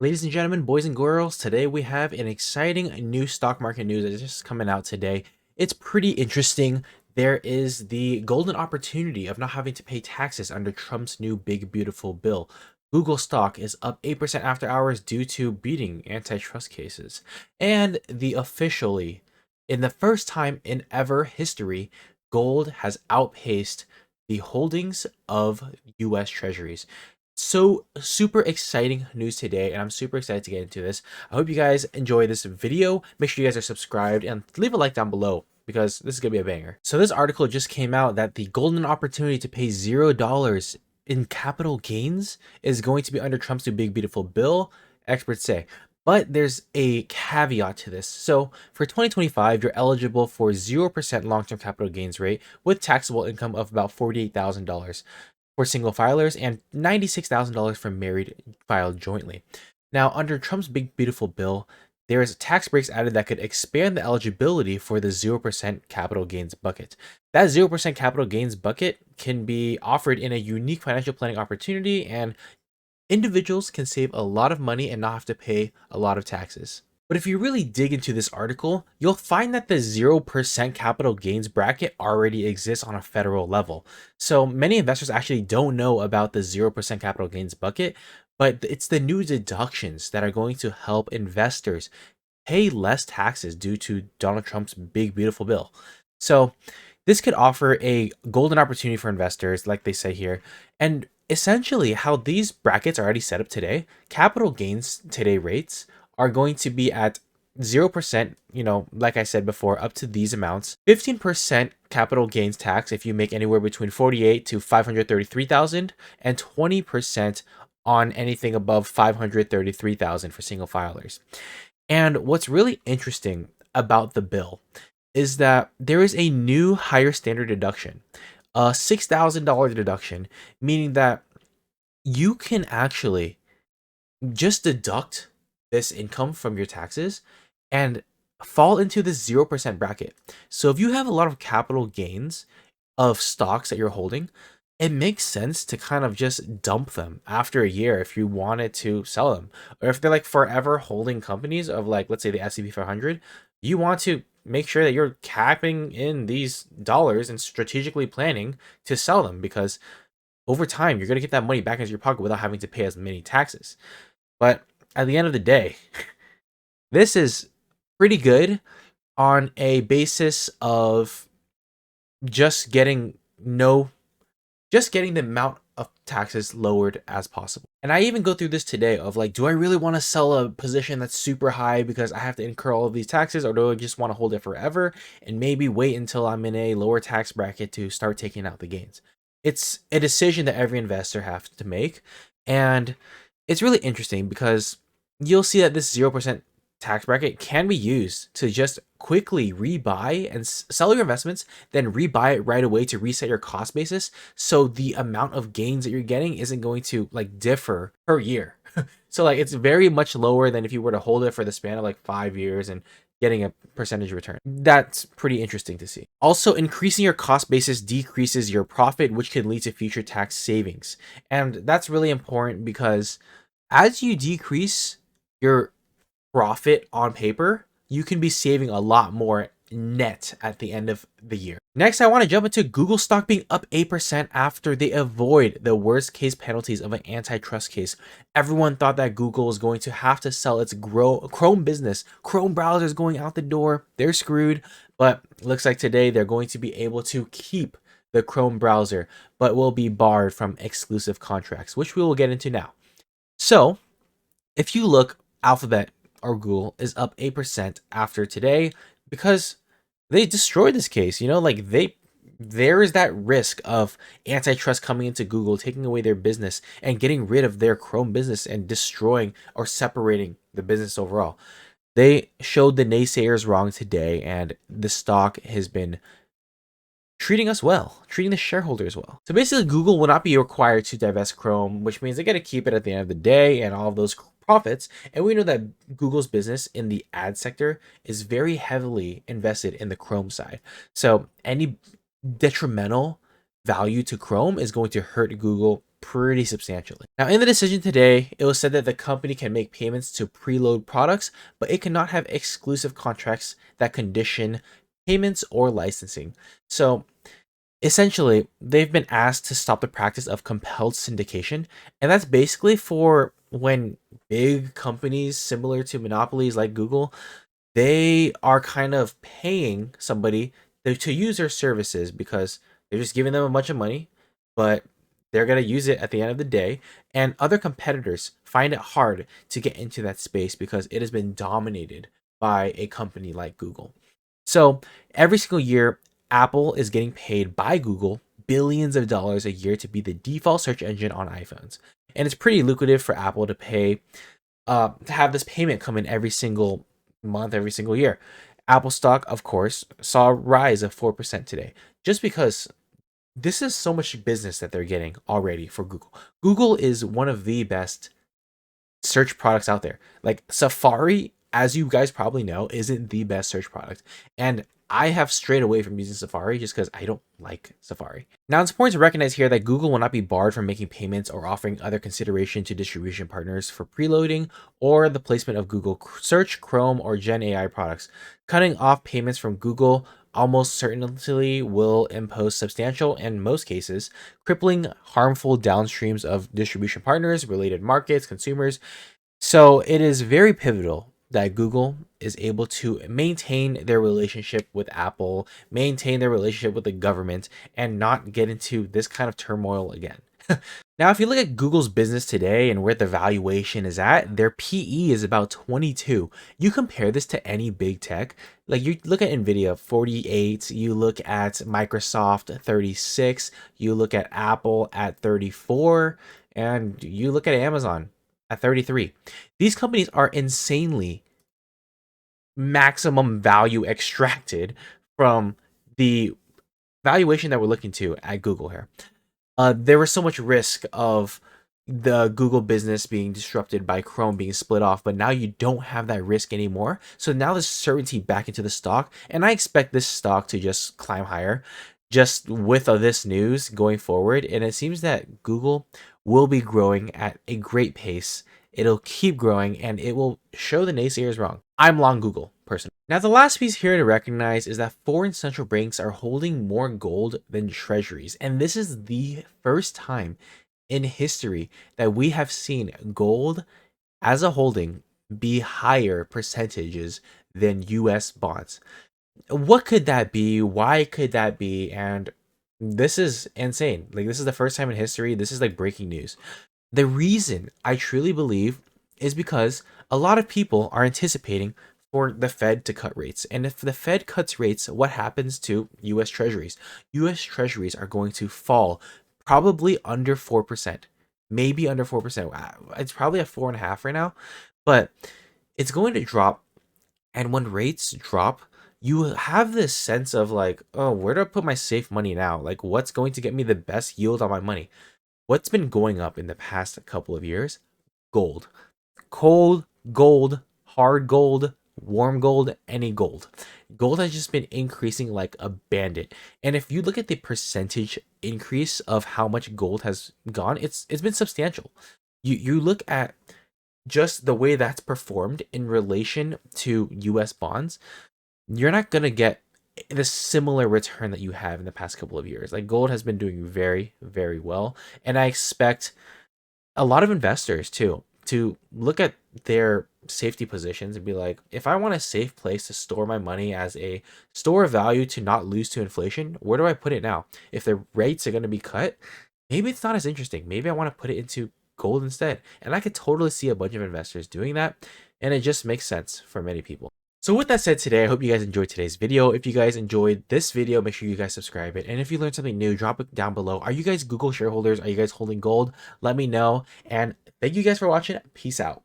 Ladies and gentlemen, boys and girls, today we have an exciting new stock market news that is just coming out today. It's pretty interesting. There is the golden opportunity of not having to pay taxes under Trump's new big beautiful bill. Google stock is up 8% after hours due to beating antitrust cases. And the officially, in the first time in ever history, gold has outpaced the holdings of US treasuries. So super exciting news today, and I'm super excited to get into this. I hope you guys enjoy this video. Make sure you guys are subscribed and leave a like down below because this is gonna be a banger. So this article just came out that the golden opportunity to pay $0 in capital gains is going to be under Trump's new big beautiful bill, experts say. But there's a caveat to this. So for 2025, you're eligible for 0% long-term capital gains rate with taxable income of about $48,000 for single filers and $96,000 for married filed jointly. Now, under Trump's big beautiful bill, there is tax breaks added that could expand the eligibility for the 0% capital gains bucket. That 0% capital gains bucket can be offered in a unique financial planning opportunity, and individuals can save a lot of money and not have to pay a lot of taxes. But if you really dig into this article, you'll find that the 0% capital gains bracket already exists on a federal level. So many investors actually don't know about the 0% capital gains bucket, but it's the new deductions that are going to help investors pay less taxes due to Donald Trump's big, beautiful bill. So this could offer a golden opportunity for investors, like they say here. And essentially, how these brackets are already set up today, capital gains today rates are going to be at 0%, like I said before, up to these amounts. 15% capital gains tax if you make anywhere between 48 to 533,000, and 20% on anything above 533,000 for single filers. And what's really interesting about the bill is that there is a new higher standard deduction, a $6,000 deduction, meaning that you can actually just deduct this income from your taxes and fall into the 0% bracket. So if you have a lot of capital gains of stocks that you're holding, it makes sense to kind of just dump them after a year if you wanted to sell them. Or if they're like forever holding companies of, like, let's say the S&P 500, you want to make sure that you're capping in these dollars and strategically planning to sell them, because over time you're going to get that money back into your pocket without having to pay as many taxes. But at the end of the day, this is pretty good on a basis of just getting no just getting the amount of taxes lowered as possible. And I even go through this today of, like, do I really want to sell a position that's super high because I have to incur all of these taxes, or do I just want to hold it forever and maybe wait until I'm in a lower tax bracket to start taking out the gains? It's a decision that every investor has to make, and it's really interesting because you'll see that this 0% tax bracket can be used to just quickly rebuy and sell your investments, then rebuy it right away to reset your cost basis. So the amount of gains that you're getting isn't going to, like, differ per year. So, like, it's very much lower than if you were to hold it for the span of like 5 years and getting a percentage return. That's pretty interesting to see. Also, increasing your cost basis decreases your profit, which can lead to future tax savings. And that's really important because as you decrease your profit on paper, you can be saving a lot more net at the end of the year. Next, I want to jump into Google stock being up 8% after they avoid the worst case penalties of an antitrust case. Everyone thought that Google was going to have to sell its Chrome business. Chrome browsers going out the door. They're screwed. But looks like today they're going to be able to keep the Chrome browser, but will be barred from exclusive contracts, which we will get into now. So if you look, Alphabet or Google is up 8% after today because they destroyed this case. Like, there is that risk of antitrust coming into Google, taking away their business and getting rid of their Chrome business and destroying or separating the business overall. They showed the naysayers wrong today, and the stock has been treating us well, treating the shareholders well. So basically, Google will not be required to divest Chrome, which means they got to keep it at the end of the day and all of those profits. And we know that Google's business in the ad sector is very heavily invested in the Chrome side. So any detrimental value to Chrome is going to hurt Google pretty substantially. Now, in the decision today, it was said that the company can make payments to preload products, but it cannot have exclusive contracts that condition payments or licensing. So essentially, they've been asked to stop the practice of compelled syndication, and that's basically for when big companies similar to monopolies like Google, they are kind of paying somebody to use their services because they're just giving them a bunch of money, but they're going to use it at the end of the day. And other competitors find it hard to get into that space because it has been dominated by a company like Google. So every single year, Apple is getting paid by Google billions of dollars a year to be the default search engine on iPhones. And it's pretty lucrative for Apple to pay to have this payment come in every single month, every single year. Apple stock, of course, saw a rise of 4% today, just because this is so much business that they're getting already for Google. Google is one of the best search products out there. Like Safari, as you guys probably know, isn't the best search product. And I have strayed away from using Safari just because I don't like Safari. Now, it's important to recognize here that Google will not be barred from making payments or offering other consideration to distribution partners for preloading or the placement of Google Search, Chrome, or Gen AI products. Cutting off payments from Google almost certainly will impose substantial, and in most cases, crippling, harmful downstreams of distribution partners, related markets, consumers. So it is very pivotal that Google is able to maintain their relationship with Apple, maintain their relationship with the government, and not get into this kind of turmoil again. Now, if you look at Google's business today and where the valuation is at, their PE is about 22. You compare this to any big tech, like you look at Nvidia 48, you look at Microsoft 36, you look at Apple at 34, and you look at Amazon at 33. These companies are insanely maximum value extracted from the valuation that we're looking to at Google here. There was so much risk of the Google business being disrupted by Chrome being split off, but now you don't have that risk anymore. So now there's certainty back into the stock, and I expect this stock to just climb higher just with this news going forward. And it seems that Google will be growing at a great pace. It'll keep growing and it will show the naysayers wrong. I'm long Google personally. Now, the last piece here to recognize is that foreign central banks are holding more gold than treasuries. And this is the first time in history that we have seen gold as a holding be higher percentages than US bonds. What could that be? Why could that be? And this is insane. Like, this is the first time in history. This is like breaking news. The reason I truly believe is because a lot of people are anticipating for the Fed to cut rates. And if the Fed cuts rates, what happens to US Treasuries? US Treasuries are going to fall probably under 4%, maybe under 4%. It's probably at 4.5 right now, but it's going to drop. And when rates drop, you have this sense of like, oh, where do I put my safe money now? Like, what's going to get me the best yield on my money? What's been going up in the past couple of years? Gold. Cold gold, hard gold, warm gold, any gold. Gold has just been increasing like a bandit. And if you look at the percentage increase of how much gold has gone, it's been substantial. You look at just the way that's performed in relation to US bonds, you're not going to get the similar return that you have in the past couple of years. Like, gold has been doing very, very well. And I expect a lot of investors too to look at their safety positions and be like, if I want a safe place to store my money as a store of value to not lose to inflation, where do I put it now? If the rates are going to be cut, maybe it's not as interesting. Maybe I want to put it into gold instead. And I could totally see a bunch of investors doing that. And it just makes sense for many people. So with that said today, I hope you guys enjoyed today's video. If you guys enjoyed this video, make sure you guys subscribe it. And if you learned something new, drop it down below. Are you guys Google shareholders? Are you guys holding gold? Let me know. And thank you guys for watching. Peace out.